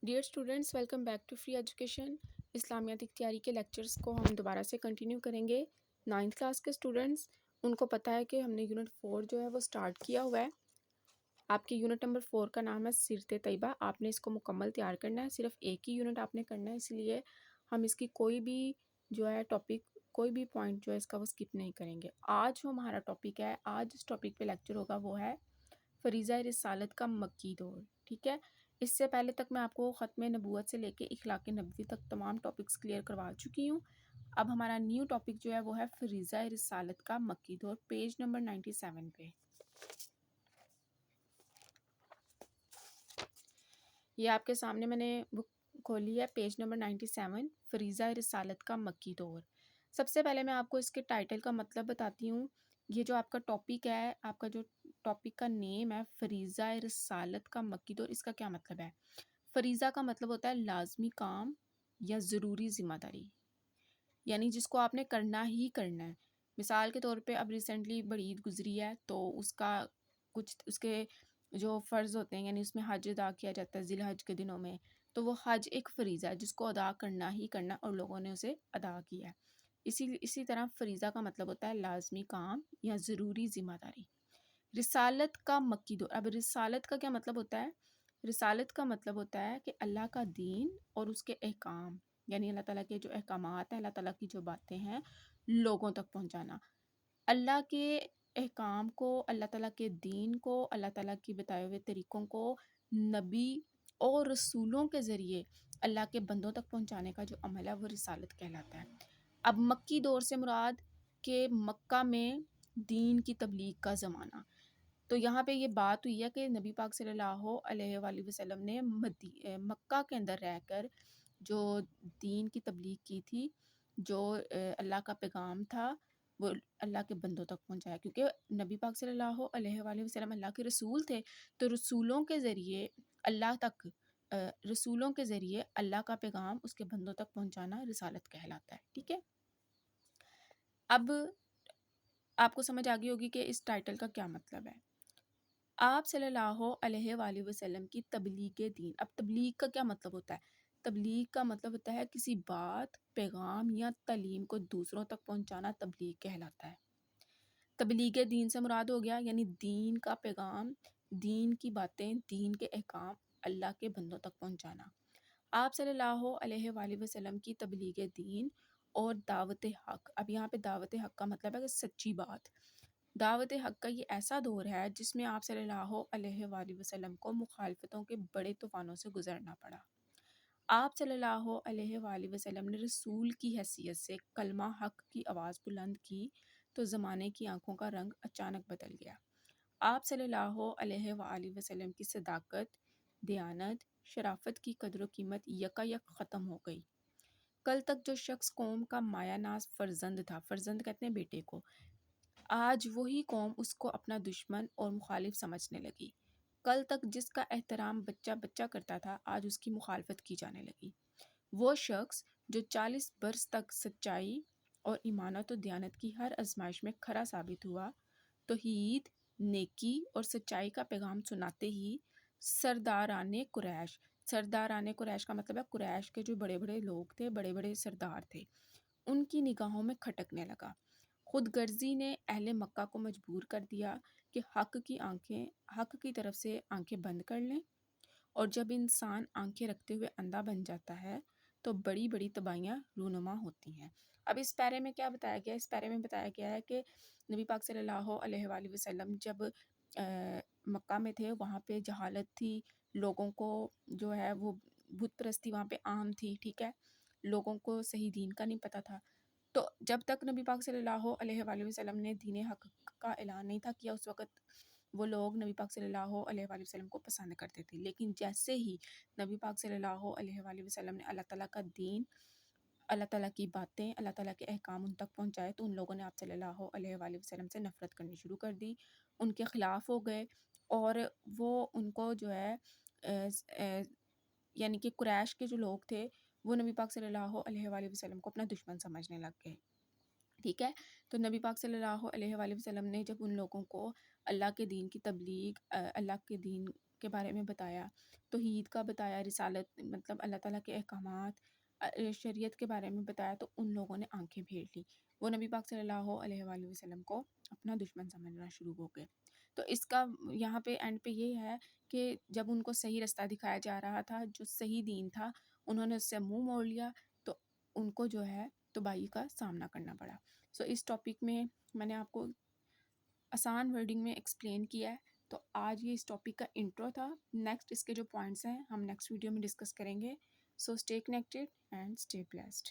Dear students, welcome back to free education. اسلامیات اختیاری کے لیکچرز کو ہم دوبارہ سے کنٹینیو کریں گے۔ 9th کلاس کے اسٹوڈنٹس، ان کو پتہ ہے کہ ہم نے یونٹ 4 جو ہے وہ سٹارٹ کیا ہوا ہے۔ آپ کے یونٹ نمبر 4 کا نام ہے سیرت طیبہ۔ آپ نے اس کو مکمل تیار کرنا ہے، صرف ایک ہی یونٹ آپ نے کرنا ہے، اس لیے ہم اس کی کوئی بھی جو ہے ٹاپک، کوئی بھی پوائنٹ جو ہے اس کا وہ اسکپ نہیں کریں گے۔ آج جو ہمارا ٹاپک ہے، آج اس ٹاپک پہ لیکچر ہوگا وہ ہے فریضہ رسالت کا مکی دور، ٹھیک ہے۔ اس سے پہلے تک میں آپ کو ختم نبوت سے لے کے اخلاق نبوی تک تمام ٹاپکس کلیئر کروا چکی ہوں۔ اب ہمارا نیو ٹاپک جو ہے وہ ہے فریضہ رسالت کا مکی دور، پیج نمبر 97 پہ۔ یہ آپ کے سامنے میں نے بک کھولی ہے، پیج نمبر 97، فریضہ رسالت کا مکی دور۔ سب سے پہلے میں آپ کو اس کے ٹائٹل کا مطلب بتاتی ہوں۔ یہ جو آپ کا ٹاپک ہے، آپ کا جو ٹاپک کا نیم ہے فریضہ رسالت کا مکی دور، اس کا کیا مطلب ہے؟ فریضہ کا مطلب ہوتا ہے لازمی کام یا ضروری ذمہ داری، یعنی جس کو آپ نے کرنا ہی کرنا ہے۔ مثال کے طور پہ اب ریسنٹلی بڑی عید گزری ہے، تو اس کا کچھ اس کے جو فرض ہوتے ہیں، یعنی اس میں حج ادا کیا جاتا ہے ذی الحج کے دنوں میں، تو وہ حج ایک فریضہ ہے جس کو ادا کرنا ہی کرنا، اور لوگوں نے اسے ادا کیا ہے۔ اسی طرح فریضہ کا مطلب ہوتا ہے لازمی کام یا ضروری ذمہ داری۔ رسالت کا مکی دور، اب رسالت کا کیا مطلب ہوتا ہے؟ رسالت کا مطلب ہوتا ہے کہ اللہ کا دین اور اس کے احکام، یعنی اللہ تعالیٰ کے جو احکامات ہیں، اللہ تعالیٰ کی جو باتیں ہیں، لوگوں تک پہنچانا۔ اللہ کے احکام کو، اللہ تعالیٰ کے دین کو، اللہ تعالیٰ کی بتائے ہوئے طریقوں کو نبی اور رسولوں کے ذریعے اللہ کے بندوں تک پہنچانے کا جو عمل ہے وہ رسالت کہلاتا ہے۔ اب مکی دور سے مراد کہ مکہ میں دین کی تبلیغ کا زمانہ۔ تو یہاں پہ یہ بات ہوئی ہے کہ نبی پاک صلی اللہ علیہ وآلہ وسلم نے مکہ کے اندر رہ کر جو دین کی تبلیغ کی تھی، جو اللہ کا پیغام تھا وہ اللہ کے بندوں تک پہنچایا، کیونکہ نبی پاک صلی اللہ علیہ وآلہ وسلم اللہ کے رسول تھے، تو رسولوں کے ذریعے اللہ تک رسولوں کے ذریعے اللہ کا پیغام اس کے بندوں تک پہنچانا رسالت کہلاتا ہے، ٹھیک ہے۔ اب آپ کو سمجھ آ گئی ہوگی کہ اس ٹائٹل کا کیا مطلب ہے۔ آپ صلی اللہ علیہ وآلہ وسلم کی تبلیغ دین۔ اب تبلیغ کا کیا مطلب ہوتا ہے؟ تبلیغ کا مطلب ہوتا ہے کسی بات، پیغام یا تعلیم کو دوسروں تک پہنچانا تبلیغ کہلاتا ہے۔ تبلیغ دین سے مراد ہو گیا یعنی دین کا پیغام، دین کی باتیں، دین کے احکام اللہ کے بندوں تک پہنچانا۔ آپ صلی اللہ علیہ وآلہ وسلم کی تبلیغ دین اور دعوت حق۔ اب یہاں پہ دعوت حق کا مطلب ہے کہ سچی بات۔ دعوت حق کا یہ ایسا دور ہے جس میں آپ صلی اللہ علیہ وآلہ وسلم کو مخالفتوں کے بڑے طوفانوں سے گزرنا پڑا۔ آپ صلی اللہ علیہ وآلہ وسلم نے رسول کی حیثیت سے کلمہ حق کی آواز بلند کی تو زمانے کی آنکھوں کا رنگ اچانک بدل گیا۔ آپ صلی اللہ علیہ وآلہ وسلم کی صداقت، دیانت، شرافت کی قدر و قیمت یکایک ختم ہو گئی۔ کل تک جو شخص قوم کا مایہ ناز فرزند تھا، فرزند کہتے ہیں بیٹے کو، آج وہی قوم اس کو اپنا دشمن اور مخالف سمجھنے لگی۔ کل تک جس کا احترام بچہ بچہ کرتا تھا، آج اس کی مخالفت کی جانے لگی۔ وہ شخص جو 40 برس تک سچائی اور ایمانت و دیانت کی ہر آزمائش میں کھرا ثابت ہوا، توحید، نیکی اور سچائی کا پیغام سناتے ہی سرداران قریش، سرداران قریش کا مطلب ہے قریش کے جو بڑے بڑے لوگ تھے، بڑے بڑے سردار تھے، ان کی نگاہوں میں کھٹکنے لگا۔ خود غرضی نے اہل مکہ کو مجبور کر دیا کہ حق کی طرف سے آنکھیں بند کر لیں، اور جب انسان آنکھیں رکھتے ہوئے اندھا بن جاتا ہے تو بڑی بڑی تباہیاں رونما ہوتی ہیں۔ اب اس پیرے میں کیا بتایا گیا ہے؟ اس پیرے میں بتایا گیا ہے کہ نبی پاک صلی اللہ علیہ وآلہ وسلم جب مکہ میں تھے، وہاں پہ جہالت تھی، لوگوں کو جو ہے وہ بت پرستی وہاں پہ عام تھی، ٹھیک ہے، لوگوں کو صحیح دین کا نہیں پتہ تھا۔ تو جب تک نبی پاک صلی اللہ علیہ وآلہ وسلم نے دین حق کا اعلان نہیں تھا کیا، اس وقت وہ لوگ نبی پاک صلی اللہ علیہ وآلہ وسلم کو پسند کرتے تھے، لیکن جیسے ہی نبی پاک صلی اللہ علیہ وآلہ وسلم نے اللہ تعالیٰ کا دین، اللہ تعالیٰ کی باتیں، اللہ تعالیٰ کے احکام ان تک پہنچائے، تو ان لوگوں نے آپ صلی اللہ علیہ وآلہ وسلم سے نفرت کرنی شروع کر دی، ان کے خلاف ہو گئے، اور وہ ان کو جو ہے یعنی کہ قریش کے جو لوگ تھے وہ نبی پاک صلی اللہ علیہ وآلہ وسلم کو اپنا دشمن سمجھنے لگ گئے، ٹھیک ہے۔ تو نبی پاک صلی اللہ علیہ وآلہ وسلم نے جب ان لوگوں کو اللہ کے دین کی تبلیغ، اللہ کے دین کے بارے میں بتایا، توحید کا بتایا، رسالت مطلب اللہ تعالیٰ کے احکامات، شریعت کے بارے میں بتایا، تو ان لوگوں نے آنکھیں پھیر لی، وہ نبی پاک صلی اللہ علیہ وآلہ وسلم کو اپنا دشمن سمجھنا شروع ہو گئے۔ تو اس کا یہاں پہ اینڈ پہ یہ ہے کہ جب ان کو صحیح رستہ دکھایا جا رہا تھا، جو صحیح دین تھا، انہوں نے اس سے منہ موڑ لیا، تو ان کو جو ہے تباہی کا سامنا کرنا پڑا۔ سو اس ٹاپک میں میں نے آپ کو آسان ورڈنگ میں ایکسپلین کیا ہے۔ تو آج یہ اس ٹاپک کا انٹرو تھا، نیکسٹ اس کے جو پوائنٹس ہیں ہم نیکسٹ ویڈیو میں ڈسکس کریں گے۔ So stay connected and stay blessed.